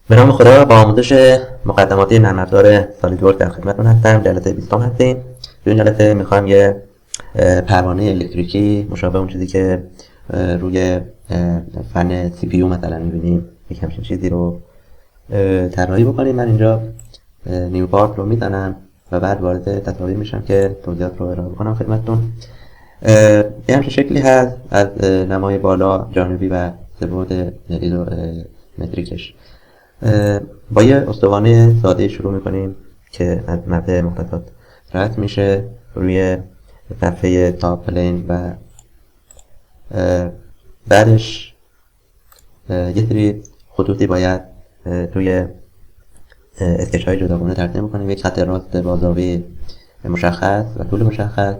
به نام خدا. با آموزش مقدماتی نرم افزار سالیدورک در خدمتتون هستم. جلسه 20 هستیم. تو این جلسه میخوایم یه پروانه الکتریکی مشابه اون چیزی که روی فن سی پی یو مثلا میبینیم یک همچین چیزی رو طراحی بکنیم. من اینجا نیو پارت رو میزنم و بعد وارد تصاویر میشم که توضیحات رو ارائه بکنم خدمتتون. یه همچین شکلی هست از نمای بالا جانبی و سه‌بعد ایزومتریکش. با یه استوانه ساده شروع میکنیم که از مبدأ مختصات رد میشه روی صفحه تاپ پلین و بعدش یه سری خطوطی باید توی اسکچ های جداگانه ترتیب میکنیم. یک خط راست با زاویه مشخص و طول مشخص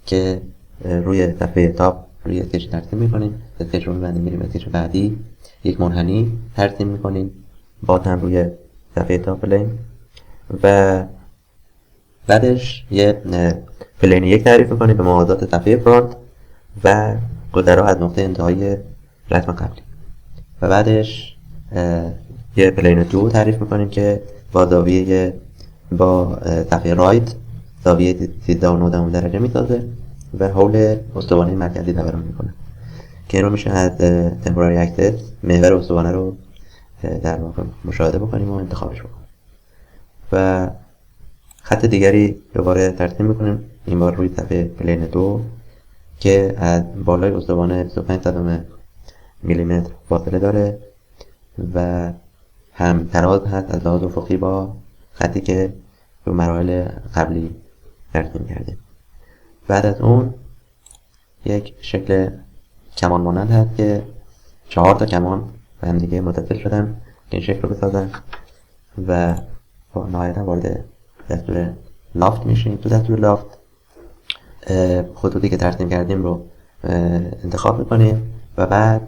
که روی صفحه تاپ روی اسکچ ترتیب میکنیم. اسکچ رو میبندیم میریم اسکچ بعدی. یک منحنی ترتیب میکنیم باز هم روی صفحه تاپ پلین و بعدش یه پلین یک تعریف میکنیم به موازات صفحه فرانت و گذرا از نقطه انتهای رسم قبلی و بعدش یه پلین دو تعریف میکنیم که با زاویه با صفحه رایت زاویه 13.9 درجه میسازه و حول استوانه مرکزی دوران میکنه که این رو میشه از تمپوراری اکسس محور استوانه رو در واقع مشاهده بکنیم و انتخابش بکنیم و خط دیگری دوباره ترتیب میکنیم، این بار روی صفحه پلین دو که از بالای استوانه 25 میلیمتر فاصله داره و هم تراز هست از لحاظ افقی با خطی که رو مراحل قبلی ترتیب کردیم. بعد از اون یک شکل کمان مانند هست که 4 تا کمان به هم دیگه متصل شدن که این شکل رو بسازن و نهایتا وارد دستور لافت میشیم. تو دستور لافت خطوطی که ترتیب کردیم رو انتخاب میکنیم و بعد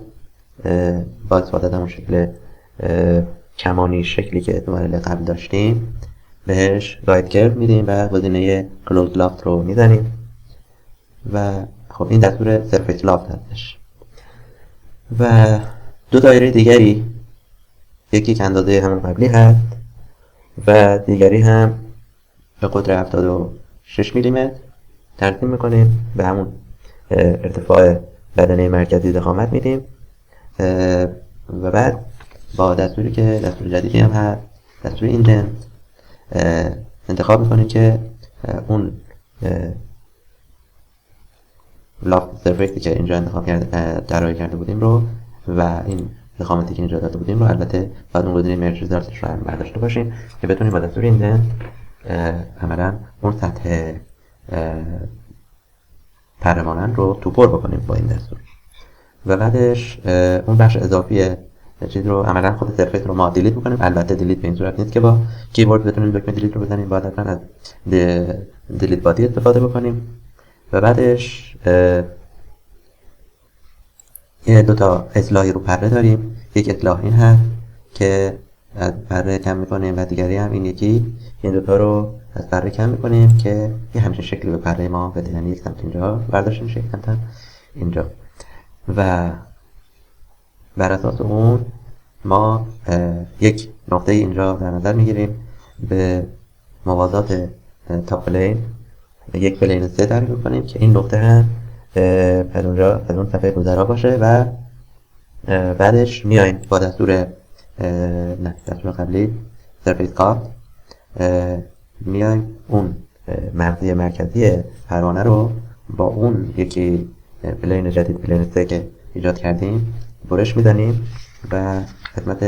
با استفاده از همون شکل کمانی شکلی که تو مراحل قبل داشتیم بهش رایت کرو میدیم و گزینه کلوز لافت رو میزنیم و خب این دستور سرفیس لافت هستش. و دو دایره دیگری، یکی که اندازه همون قبلی هست و دیگری هم به قطر 76 میلیمتر ترتیب میکنیم به همون ارتفاع بدنه مرکزی ضخامت میدیم و بعد با دستوری که دستور جدیدی هم هست، دستور ایندنت، انتخاب میکنیم که اون لافت سرفیسی که اینجا انتخاب کرده طراحی کرده بودیم رو و این ضخامتی که اینجا داده بودیم رو البته بعد اون گزینه مرج ریزالتش رو هم برداشته باشیم که بتونیم با دستور ایندنت عملا اون سطح پره‌مانند رو توپر بکنیم با این دستور و بعدش اون بخش اضافی چیز رو عملا خود سرفیس رو ما دیلیت میکنیم. البته دیلیت به این صورت نیست که با کیبورد بتونیم دکمه دیلیت رو بزنیم، باید حتما از دیلیت بادی استفاده بکنیم و بعدش یه دوتا اصلاحی رو پره داریم. یک اصلاح این هست که از پره کم میکنیم و دیگری هم این یکی، این دوتا رو از پره کم میکنیم که یه همچین شکلی به پره ما بده، یعنی یک سمت اینجا برداشته میشه یک سمت اینجا و بر اساس اون ما یک نقطه اینجا در نظر میگیریم به موازات تاپ پلین یک پلین 3 تعریف میکنیم که این نقطه هم از اونجا از اون صفحه گذرا باشه و بعدش میایم با دستور قبلی سرفیس کات میایم اون مغزی مرکزی پروانه رو با اون یکی پلین جدید پلین 3 که ایجاد کردیم برش میزنیم و خدمت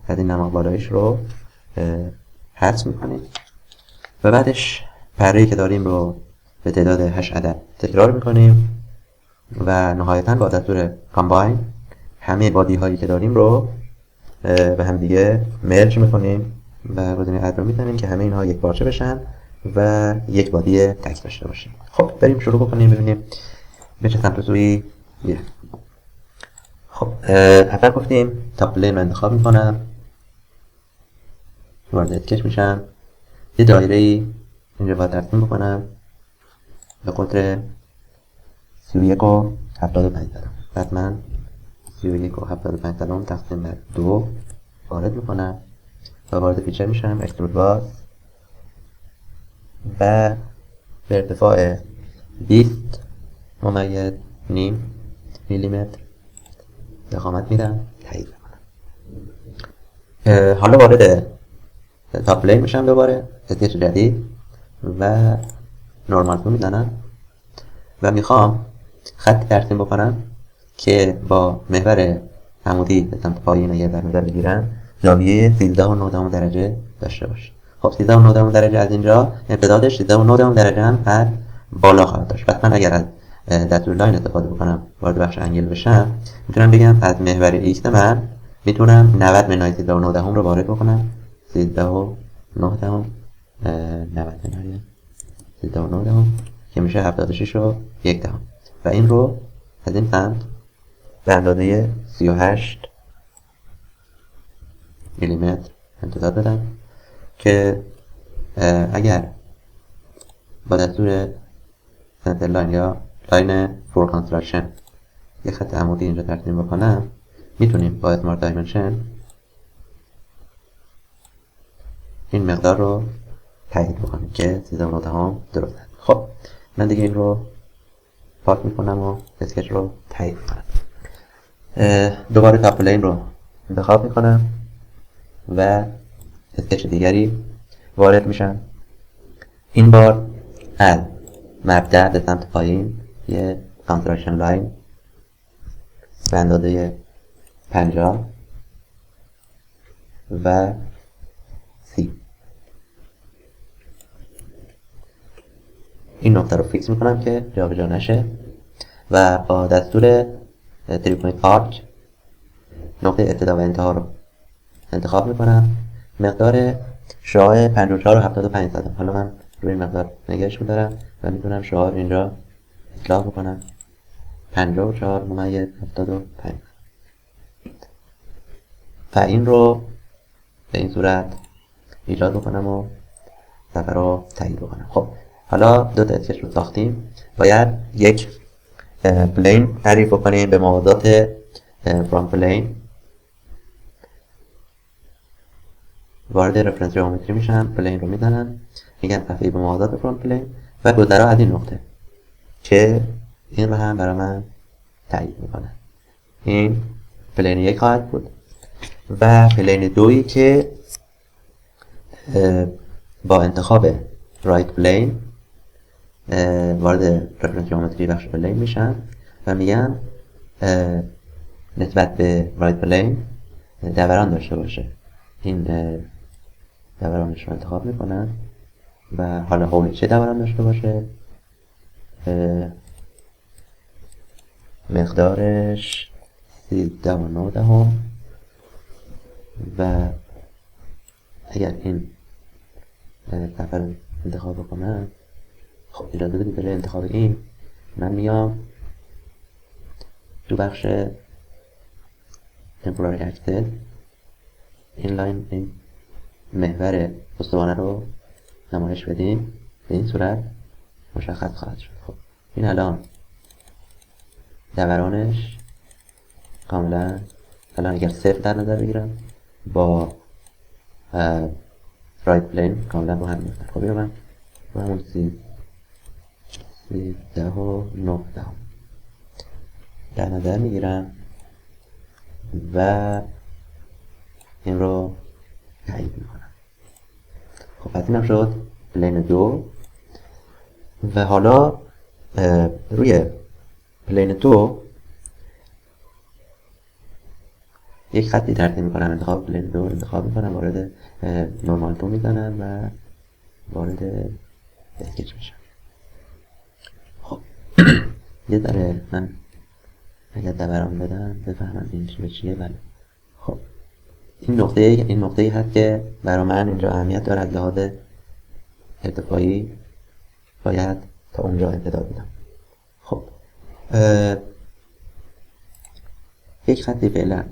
از این نما بالایش رو حذف میکنیم و بعدش پره‌ای که داریم رو به تعداد 8 عدد تکرار میکنیم و نهایتاً با دستور کامباین همه بادی هایی که داریم رو به هم دیگه مرج میکنیم و گزینه اد رو میزنیم که همه اینها یک پارچه بشن و یک بادی تک داشته باشیم. خب بریم شروع بکنیم ببینیم به چه سمت سویی میره. خب اول گفتیم تاپ پلین رو انتخاب میکنم، وارد اسکچ میشم، یه دایره اینجا باید ترسیم بکنم به قطر 31.75 بعد من 31.75 تقسیم بر 2 وارد میکنم و وارد فیچر میشم، اکسترود باز، و به ارتفاع 20 ممیز نیم میلیمتر ضخامت میدم، تایید میکنم. حالا وارد تاپ پلین میشم، دوباره اسکچ جدید و نورمال تو میزنم و میخوام خط ترسیم بکنم که با محور عمودی به سمت پایین اگر در نظر بگیرم زاویه 13.9 درجه داشته باشه. خب 13.9 درجه از اینجا امتدادش 13.9 درجه هم بعد بالا خواهد داشت. پس من اگر از دستور لاین استفاده بکنم وارد بخش انگل بشم، میتونم بگم از محور ایکس من میتونم 90 منهای 13.9 رو وارد بکنم. 13.9 90 منهای 13.9 که میشه 76 و 1 دهم و این رو از این سمت به اندازه 38 میلیمتر امتداد بدم که اگر با دستور سنتر لاین یا لاین فور کانستراکشن یک خط عمودی اینجا ترسیم بکنم، میتونیم با اسمارت دایمنشن این مقدار رو تایید بکنیم که 13.9 درسته. خب من دیگه این رو پاک میکنم و اسکچ رو تایید میکنم. دوباره تاپ پلین رو انتخاب میکنم و اسکچ دیگری وارد میشم. این بار از مبدأ به سمت پایین یه کانستراکشن لاین به اندازه 50 و 30 این نقطه رو فیکس میکنم که جابجا نشه و با دستور 3 پوینت آرک نقطه ابتدا و انتها رو انتخاب میکنم. مقدار شعاع 54 و 75 زدم. حالا من روی مقدار نگهش میدارم و میتونم شعاع اینجا اصلاح بکنم. 54 ممیز 75 و این رو به این صورت ایجاد بکنم و صفحه رو تایید بکنم. خب حالا دو تا اسکچ رو ساختیم. باید یک پلین تعریف بکنیم به موازات فرانت پلین. وارد رفرنس جیومتری میشم، پلین رو میزنم، میگم صفحه به موازات فرانت پلین و گذرا از این نقطه که این رو هم برای من تایید میکنه. این پلین یک خواهد بود و پلین دویی که با انتخاب رایت پلین وارد رفرنس جیومتری بخش پلین میشن و میگم نسبت به رایت پلین دوران داشته باشه. این دورانش رو انتخاب میکنم و حالا حول چه دوران داشته باشه؟ مقدارش 13.9 و اگر این صفحه رو انتخاب بکنم، خب اجازه بدید برای انتخاب این من میام تو بخش تمپوراری اکسس این لاین، این محور استوانه رو نمایش بدیم. به این صورت مشخص خواهد شد. خب این الان دورانش کاملا الان اگر صفر در نظر بگیرم با رایت پلین کاملا با هم میفتن. خب اینو من با همون 13.9 در نظر میگیرم و این رو تایید میکنم. خب پس اینم شد پلین 2 و حالا روی پلین 2 یک خطی ترتیب میکنم. انتخاب پلین 2 انتخاب میکنم، وارد نورمال تو میزنم و وارد اسکچ میشم. خب یه ذره من اگر دوران بدم بفهمم این چی به چیه. بله خب این نقطه هست که برای من اینجا اهمیت داره. از لحاظ ارتفاعی باید تا اونجا امتداد بدم. خب یک خطی فعلا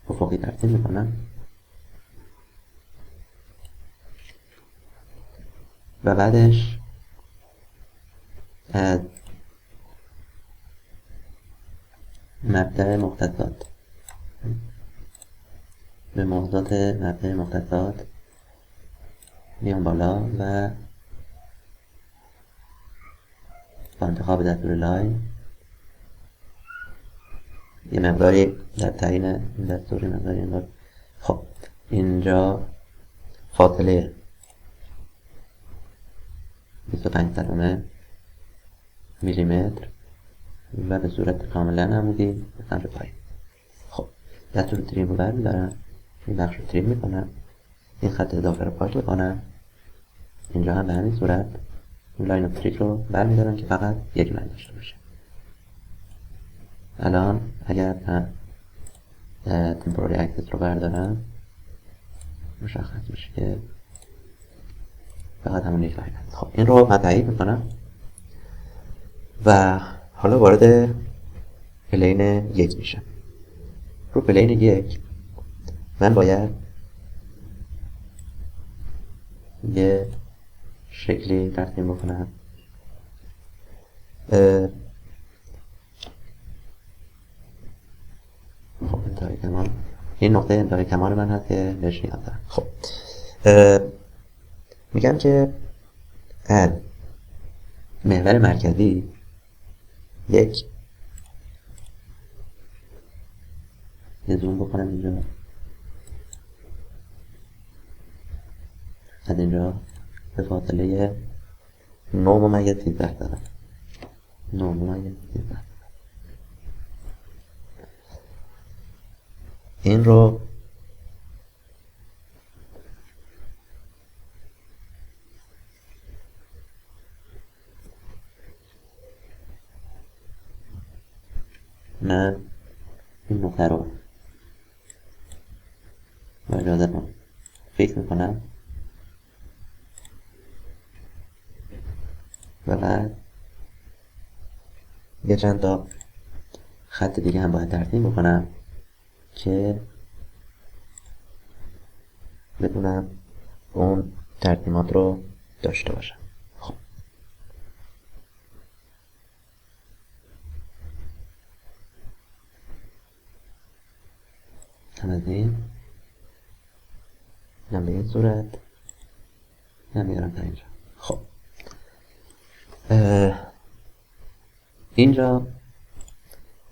افقی ترتیب میکنم و بعدش از مبدأ مختصات به موضوعات مبنی مختصات میام بالا و با انتخاب دستور لاین یه مقداری در تعیین این دستور مقداری انگار. خب اینجا فاصله 25 میلیمتر و به صورت کاملا عمودی به سمت پایین. خب دستور تریم رو برمیدارم، این بخش رو تریم میکنم، این خط اضافه رو پاک میکنم، اینجا هم به همین صورت این لاین اف تریک رو برمیدارم که فقط یک لاین داشته باشه. الان اگر من تمپوری اکسس رو بردارم مشخص میشه که فقط همون یک لاین هست. خب این رو من تایید میکنم و حالا وارد پلین یک میشم. رو پلین یک من باید یه شکلی ترسیم بکنم. خب انتهای کمان، این نقطه انتهای کمان من هست که بهش نیاز دارم. خب میگم که از محور مرکزی یک یه زوم بکنم اینجا، از اینجا به فاصله 9.13 دارم. 9.13 این رو من این نقطه رو با اجازه رو فکر میکنم و بعد یه چند تا خط دیگه هم باید ترتیب بکنم که بتونم اون ترتیبات رو داشته باشم. خب هم از این هم به این صورت هم میارم تا اینجا. خب اینجا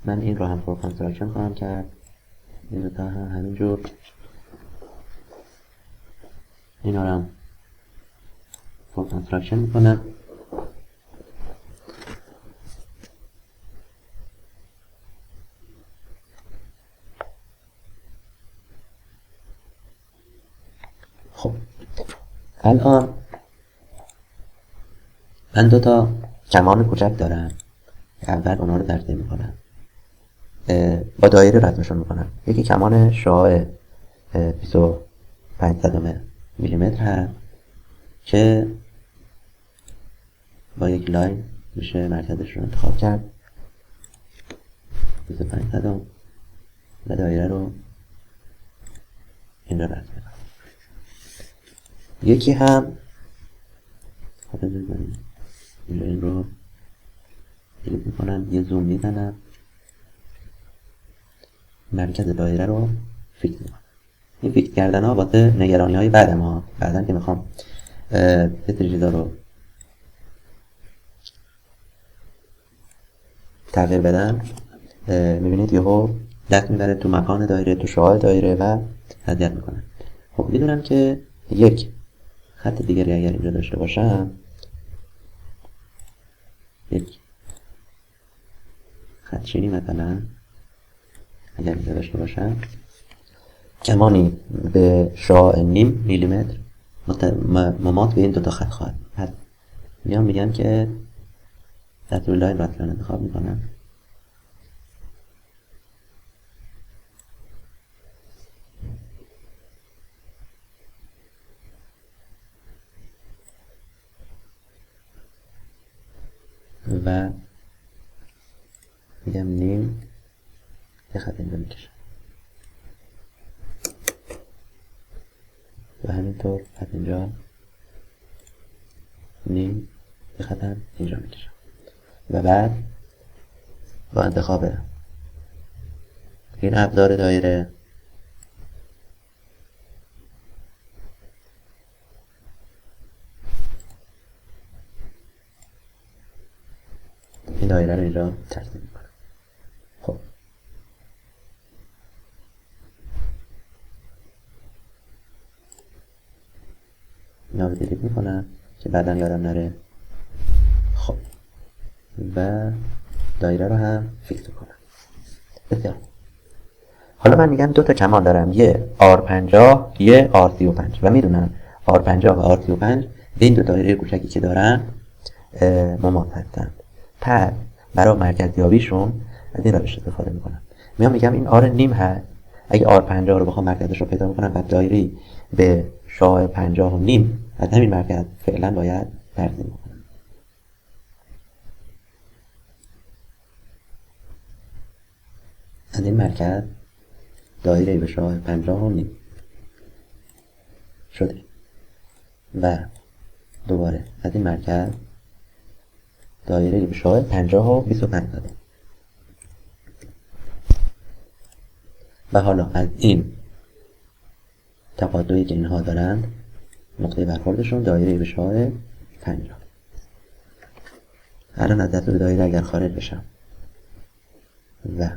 من این رو هم فور کانستراکشن خواهم کرد، این رو تا همینجور، این رو هم فور کانستراکشن میکنم. خب الان من دو تا کمان کوچک دارم که اول اونا رو ترتیب میکنم، با دایره رسمشون میکنم. یکی کمان شعاع 25 میلیمتر هست که با یک لاین میشه مرکزش رو انتخاب کرد 25 و دایره رو این رو رسم میکنم. یکی هم اینجا این رو کلیک میکنم، یه زوم میزنم، مرکز دایره رو فیکس میکنم. این فیکس کردن ها واسه نگرانی های بعد ما، بعدن که میخوام یه سری چیزا رو تغییر بدم میبینید یهو دست میبره تو مکان دایره، تو شعاع دایره و اذیت میکنه. خب میدونم که یک خط دیگری اگر اینجا داشته باشم، یک خط چینی مثلا اگر اینجا داشته باشم، کمانی به شعاع نیم میلیمتر ممات به این دوتا خط خواهد. پس میگم که دستور لاین رو اصلا انتخاب میکنم، و میگم نیم، یه خط اینجا میکشم و همینطور خط اینجا نیم، یه خط هم اینجا میکشم و بعد با انتخاب این ابزار دایره دایره رو اینجا ترسیم میکنم. خب اینا رو دیلیت میکنم که بعدا یادم نره. خب و دایره رو هم فیکس کنم. بسیار. حالا من میگم دو تا کمان دارم، یه R50 یه R35 و میدونم R50 و R35 به این دو دایره کوچکی که دارن مماس هستن. پس برای مرکزیابیشون از این روش استفاده میکنم. میگم این R نیم هست. اگه R50 رو بخوام مرکزش رو پیدا بکنم و دایره به شاه 50 و نیم از همین مرکز فعلا باید ترسیم بکنم. از این مرکز دایره به شاه 50 و نیم شده و دوباره از این مرکز دایره به شاه 50 و 25 داده و حالا از این تقاطعی که اینها دارند نقطه برخوردشون دایره به شاه 50. الان از دستور دایره اگر خارج بشم و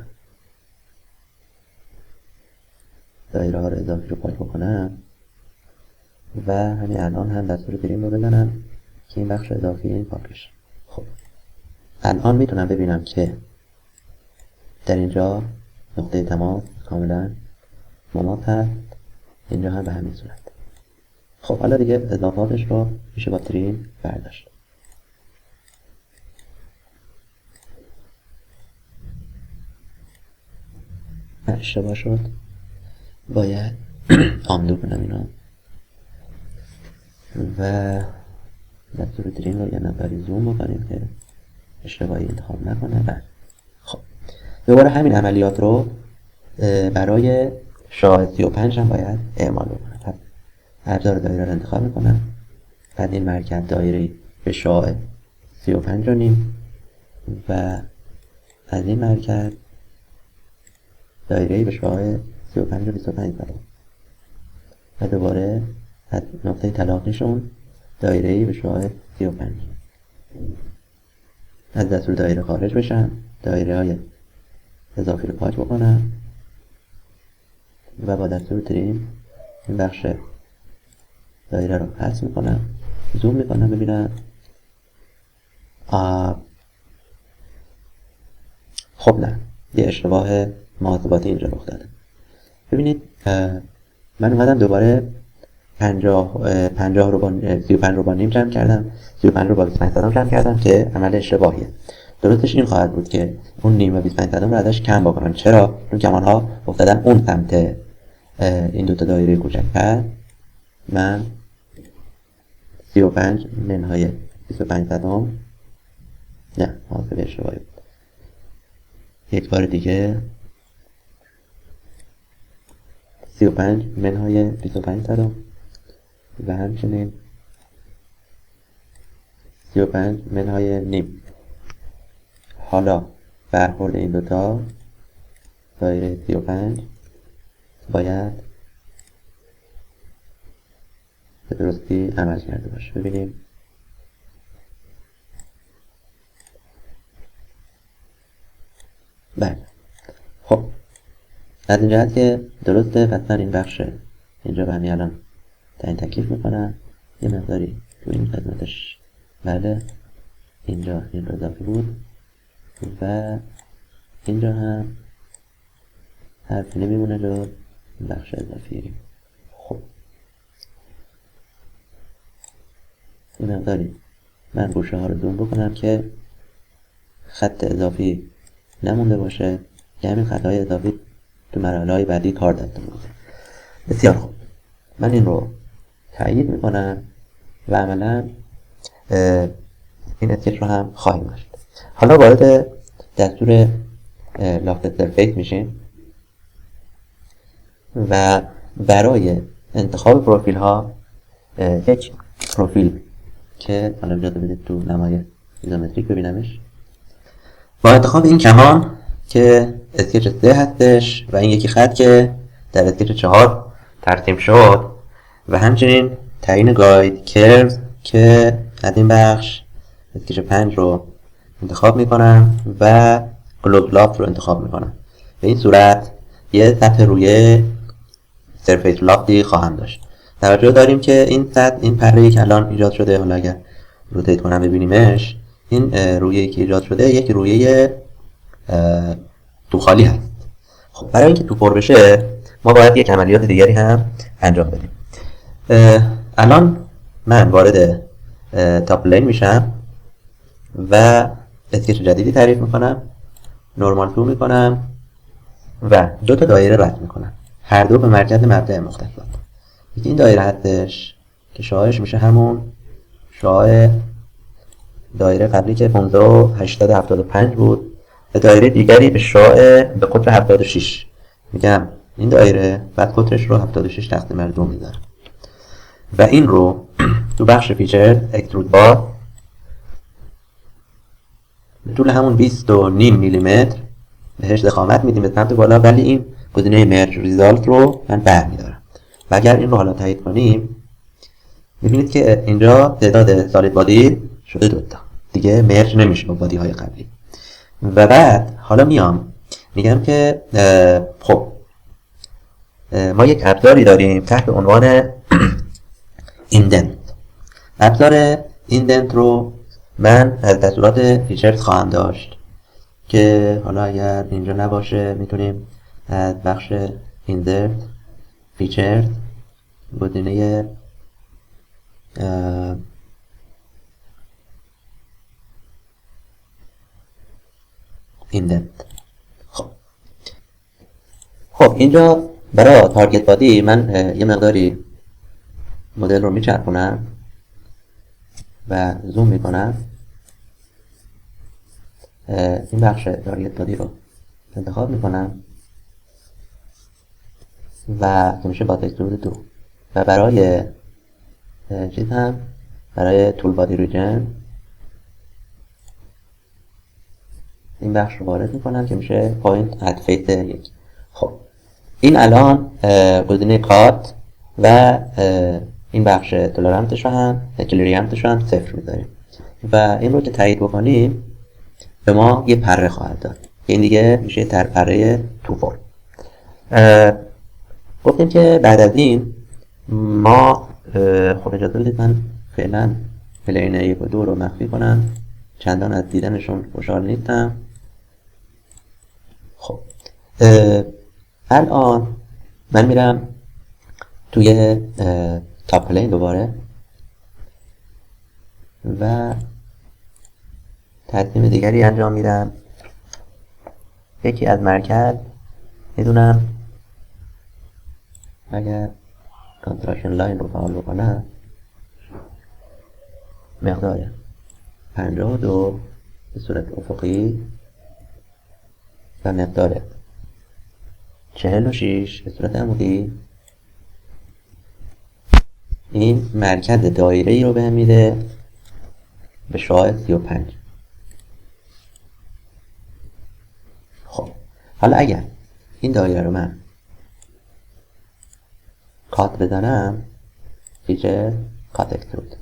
دایره ها رو اضافی رو پاک بکنم و همین الان هم دستور پریم رو بزنم که این بخش اضافی این پاک بشه. خب الان میتونم ببینم که در اینجا نقطه تماس کاملا مماس هست، اینجا هم به همین صورت. خب حالا دیگه اضافاتش رو میشه با تریم برداشت. اشتباه شد، باید آندو کنم اینا و دستور تریم رو یه نفری زوم بکنیم که اشتباهی انتخاب نکنه. خب دوباره همین عملیات رو برای شاه 35 هم باید اعمال بکنم. پس ابزار دایره رو انتخاب میکنم، بعد این مرکز دایره به شاه 35 رو نیم و از این مرکز دایره به شاه 35 رو 25 دارم و دوباره از نقطه تلاقیشون دایره به شاه 35 از دستور دایره خارج بشن، دایره های اضافی رو پاک بکنم و با دستور تریم این بخش دایره رو حذف میکنم، زوم میکنم ببینم. خب نه، یه اشتباه محاسباتی اینجا رخ داده. ببینید من اومدم دوباره 50 رو با 35 رو با نیم جمع کردم، 35 رو با 25 صدم جمع کردم که عمل اشتباهیه. درستش این خواهد بود که اون نیم و 25 صدم رو ازش کم بکنم. چرا؟ اون کمان ها افتادن اون سمت این دوتا دایره کوچکتر. من 35 منهای 25 صدم، نه محاسبه اشتباهی بود. یک بار دیگه 35 منهای 25 صدم و همچنین 35 منهای نیم. حالا برخورد این دوتا دایره 35 باید به درستی عمل کرده باشه. ببینیم بله. خب از این جهت که درسته، پس من این بخش اینجا به همین الان تعیین تکلیف میکنم، یه مقداری تو این خدمتش بله اینجا این رو اضافی بود و اینجا هم حرفی نمیمونه جز بخش اضافی. خب این مقداری من گوشه ها رو زوم بکنم که خط اضافی نمونده باشه که همین خطهای اضافی تو مرحله های بعدی کار داشته باشه. بسیار خوب، من این رو تایید میکنم و عملا این اسکچ رو هم خواهیم داشت. حالا وارد دستور لافت سرفیس میشیم و برای انتخاب پروفیل ها یک پروفیل که حالا اجازه بدید تو نمای ایزومتریک ببینمش، با انتخاب این کمان که اسکچ 3 هستش و این یکی خط که در اسکچ 4 ترسیم شد و همچنین تعیین گاید کرو که از این بخش اسکچ 5 رو انتخاب میکنم و گلوب لافت رو انتخاب میکنم. به این صورت یه سطح روی سرفیس لافتی خواهم داشت. توجه داریم که این سطح، این پره‌ای که الان ایجاد شده، حالا اگر روتیت کنم ببینیمش، این رویه‌ای که ایجاد شده یک رویه تو خالی هست. خب برای اینکه تو پر بشه ما باید یک عملیات دیگری هم انجام بدیم. الان من وارد تاپ لین میشم و اسکچ جدیدی تعریف میکنم، نورمال تو میکنم و دو تا دایره رسم میکنم، هر دو به مرکز مبدأ مختصات. این دایره هستش که شعاعش میشه همون شعاع دایره قبلی که 15/875 بود، و دایره دیگری به شعاع به قطر 76. میگم این دایره بعد قطرش رو 76/2 میذارم و این رو تو بخش فیچر اکسترود بار به طول همون 20.5 میلیمتر بهش ضخامت میدیم به سمت بالا، ولی این گزینه مرج ریزالت رو من برمیدارم. و اگر این رو حالا تایید کنیم میبینید که اینجا تعداد سالید بادی شده 2 تا، دیگه مرج نمیشه با بادی های قبلی. و بعد حالا میگم که خب ما یک ابزاری داریم تحت عنوان ایندنت. ابزار ایندنت رو من از دستورات فیچرز خواهم داشت که حالا اگر اینجا نباشه میتونیم از بخش ایندنت فیچرز گزینه ایندنت. خب اینجا برای تارگت بادی من یه مقداری مدل رو میچرخونم و زوم میکنم. این بخش تارگت بادی رو انتخاب میکنم و که میشه با تکستور 2 و برای چیز هم برای تول بادی ریجن این بخش رو وارد میکنم که میشه پوینت ات فیت 1. خب این الان گزینه کات و این بخش تولرانتش رو هم کلیرینتش رو هم 0 میذاریم و این رو که تایید بکنیم به ما یه پره خواهد داد. این دیگه میشه پره تو فرم. گفتیم که بعد از این ما خب اجازه بدید من فعلا پلین 1 و 2 رو مخفی کنم، چندان از دیدنشون خوشحال نیستم. خب الان من میرم توی تاپ پلین دوباره و تصمیم دیگری انجام میدم. یکی از مرکز میدونم اگر کانترکشن لاین رو فعال بکنم مقدار 52 به صورت افقی و مقدار 46 به صورت عمودی این مرکز دایره ای رو بهم میده به شعاع 35. خب حالا اگر این دایره رو من کات بزنم، فیچر کات اکسترود،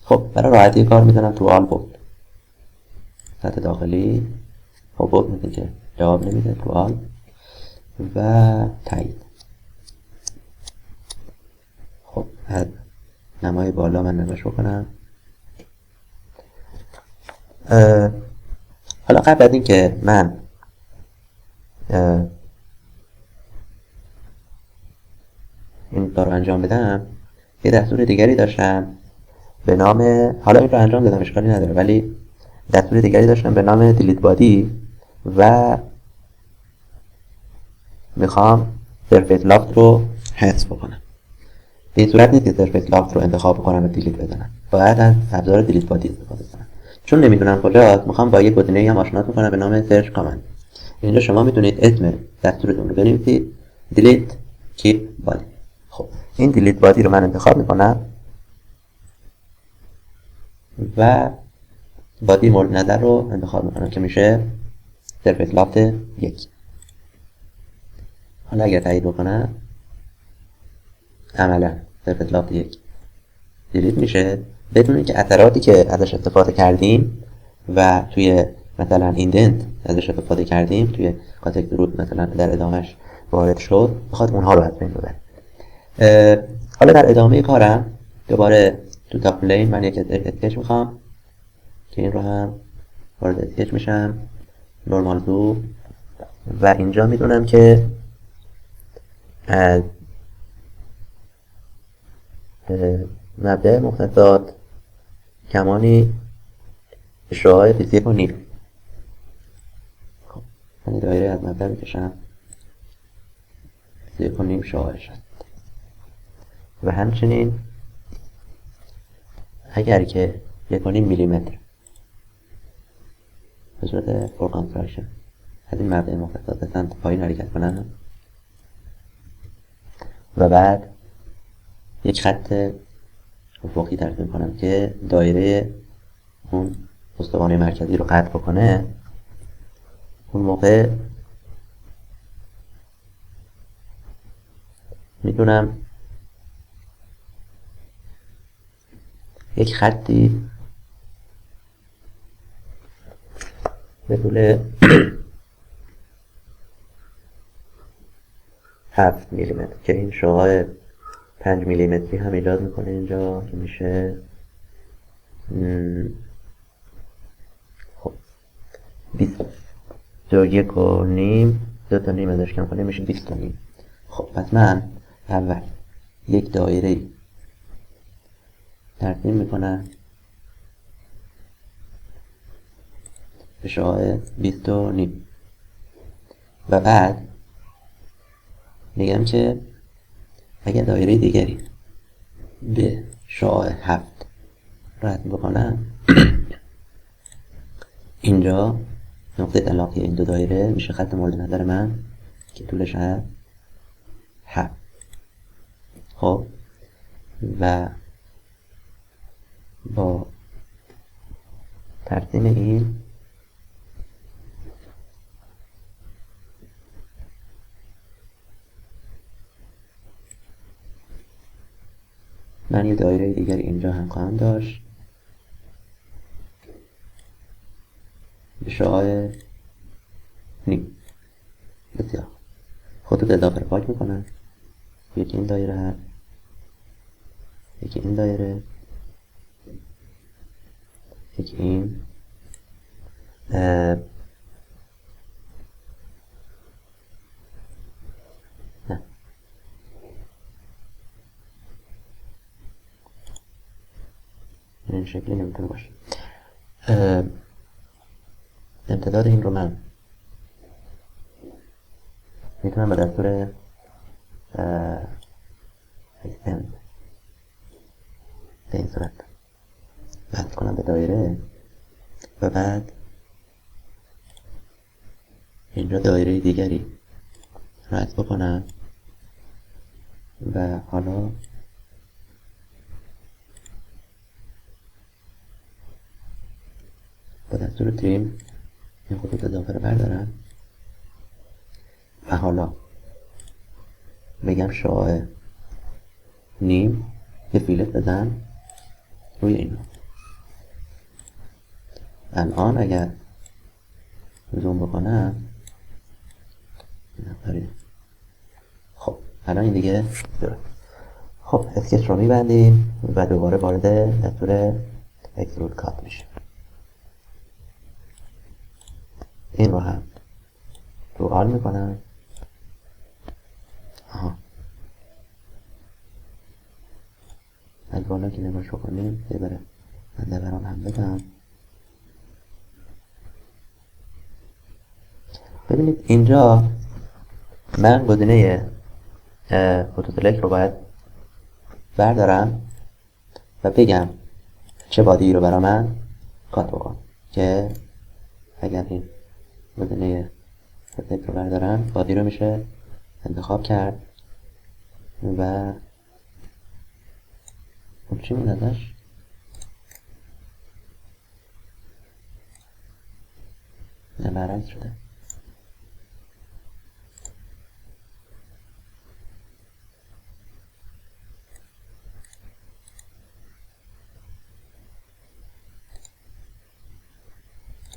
خب برای راحتی کار میزنم تو آل بود سطح داخلی. خب بود میگه که جواب نمیده، تو آل و تایید. خب از نمای بالا من نگاش بکنم. حالا قبل از این که من این کار رو انجام بدم یه دستور دیگری داشتم به نام، حالا این رو انجام دادم اشکالی نداره، ولی دستور دیگری داشتم به نام دیلیت بادی و میخوام سرفیس لافت رو حذف بکنم. به این صورت نیست که سرفیس لافت رو انتخاب بکنم و دیلیت بزنم، باید از ابزار دیلیت بادی استفاده کنم. چون نمیدونم کجاست میخوام با یک گزینه‌ای هم آشنات میکنم به نام سرچ کامند. اینجا شما میتونید اسم دستورتون رو بنویسید دیلیت کیپ بادی. خب این دیلیت بادی رو من انتخاب میکنم و بادی مورد نظر رو انتخاب میکنم که میشه سرفیس لافت 1. حالا اگر تایید بکنم عملا سرفیس لافت 1 دیلیت میشه بدونید که اثراتی که ازش استفاده کردیم و توی مثلا ایندنت ازش استفاده کردیم توی کاتگوری روت مثلا در ادامهش وارد شد، بخواد اونها رو از بین ببره. حالا در ادامه کارم دوباره تو تاپ پلین من یک اسکچ میخوام که این رو هم وارد اسکچ میشم، نورمال ویو، و اینجا میدونم که از مبدأ مختصات کمانی شعاع 21.5. خب من دایره از مبدأ میکشم 21.5 شعاعش هست. و همچنین اگر که 1.5 میلیمتر به صورت فور کانستراکشن از این مبدأ مختصات به سمت پایین حرکت کنم و بعد یک خط افقی ترسیم کنم که دایره اون استوانه مرکزی رو قطع بکنه، اون موقع میتونم یک خطی به طول 7 میلیمتر که این شعاع 5 میلیمتری هم ایجاد میکنه اینجا که میشه خب 21.5 2 تا نیم ازش کم کنه میشه 20.5. خب پس من اول یک دایره ترسیم میکنم به شعاع 20.5 و بعد میگم که اگر دایره دیگری به شعاع 7 رسم بکنم اینجا نقطه تلاقی این دو دایره میشه خط مورد نظر من که طولش هست 7. خب و با ترسیم این من یه دایره دیگری اینجا هم خواهم داشت به شعاع نیم. بسیار خطوط اضافه رو پاک میکنم. یکی این دایره هست، یکی این دایره، یکی این نه این شکلی نمیتونه باشه. امتداد این رو من میتونم به دستور اکستند به این صورت وصل کنم به دایره و بعد اینجا دایره دیگری رد بکنم و حالا با دستور تریم این خطوط اضافه رو بردارم و حالا بگم شعاع نیم یه فیلت بزن روی این. الان اگر زوم بکنم خب الان این دیگه درست. خب اسکچ رو میبندیم و دوباره وارد دستور اکسترود کات میشه. این رو هم رو آل میکنم. از بالا که نگاش بکنیم یه بره من دبران هم بدم. ببینید اینجا من گزینه فوتوسلکت رو باید بردارم و بگم چه بادی رو برای من کات بکن که اگر این گزینه فوتوسلکت رو بردارم بادی رو میشه انتخاب کرد و اون چی مون ازش نه برعکس شده.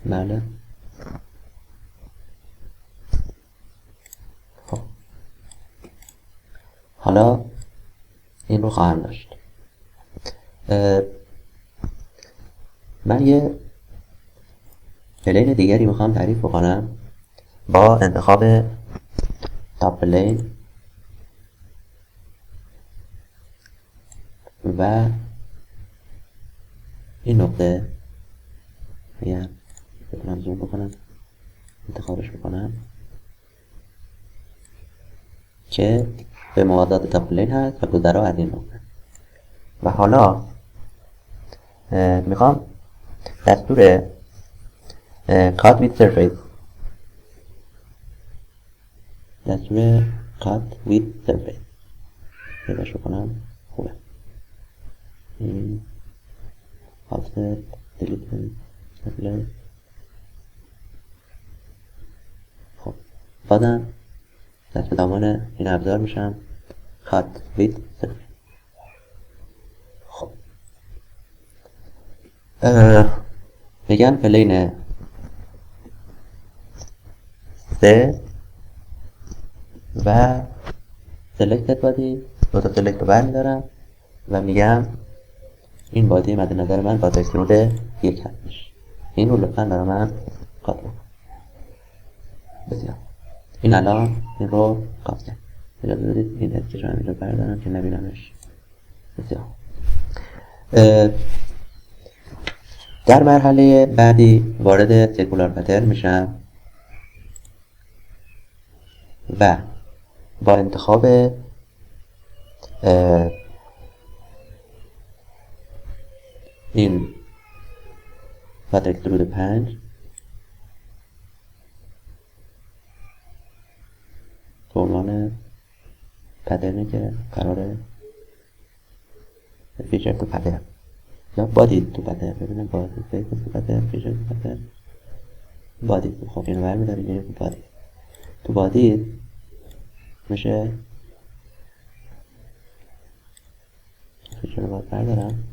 بله. خب حالا این رو خواهم داشت. من یه پلین دیگری میخوام تعریف بکنم با انتخاب تاپ پلین و این نقطه اگر بتونم زوم بکنم انتخابش بکنم که به موازات تاپ پلین هست و گذرا از این نقطه. و حالا میخوام دستور Cut with Surface دستور Cut with Surface پیداش بکنم. خوبه این Offset Delete. خب بازم دست به دامان این ابزار میشم Cut with Surface. خب بگم پلین 3 و سلکتد بادی دو تا سلکت رو برمیدارم و میگم این بادی مد نظر من با اکسترود 1 هستش. این رو لطفا برای من کات بکن. بسیار این الان این رو کات کرد. اجازه بدید این اسکش رو اینجا بردارم که نبینمش. بسیار در مرحله بعدی وارد سیرکولار پترن میشم و با انتخاب این پات اکسترود 5 به عنوان پترنی که قراره فیچر تو پترن یا بادی تو پترن ببینم بادی فیچر تو پترن فیچر تو پترن بادی. خب اینو برمیداریم میریم تو بادی. تو بادی میشه فیچر رو باید بردارم.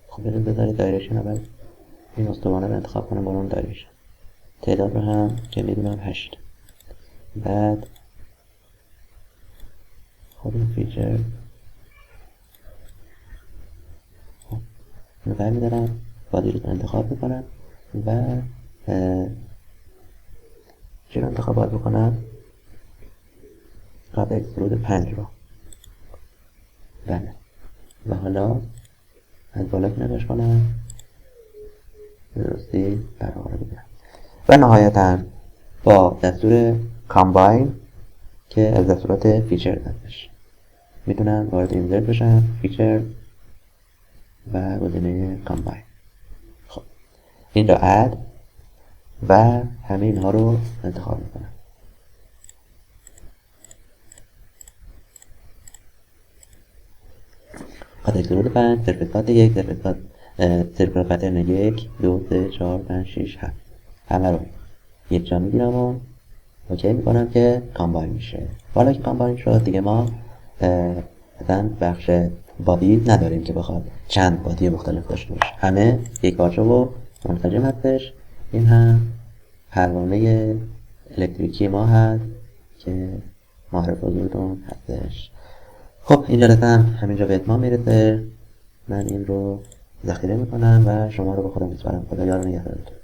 خب بریم بذارید دایرکشن اول این استوانه رو انتخاب کنم با اون دایرکشن. تعداد رو هم که میدونم 8. بعد خب این فیچر اینو برمیدارم بادی رو انتخاب میکنم و چی رو انتخاب باید بکنم؟ قبل اکسترود 5 رو. بله و حالا از بالا که نگاش کنم درستی برقرار بگیرم و نهایتا با دستور کامباین که از دستورات فیچر هستش میتونم وارد اینزرت بشم فیچر و گزینه کامباین. خب این را اد و همه اینها رو انتخاب میکنم. قطع اکسترود 5 سرفیس 1 سرکولار پترن 1 2 3 4 5 6 7 همه رو یک جا میگیرم و اوکی میکنم که کامباین میشه. حالا که کامباین شد دیگه ما مثلا بخش بادی نداریم که بخواد چند بادی مختلف داشته باشه. همه یک پارچه و منسجم هستش. این هم پروانه الکتریکی ما هست که معرف حضورتون هستش. خب این جلسه هم همینجا به اتمام میرسه. من این رو ذخیره میکنم و شما رو به خودم میسپارم. خدا یار و نگهدارتون.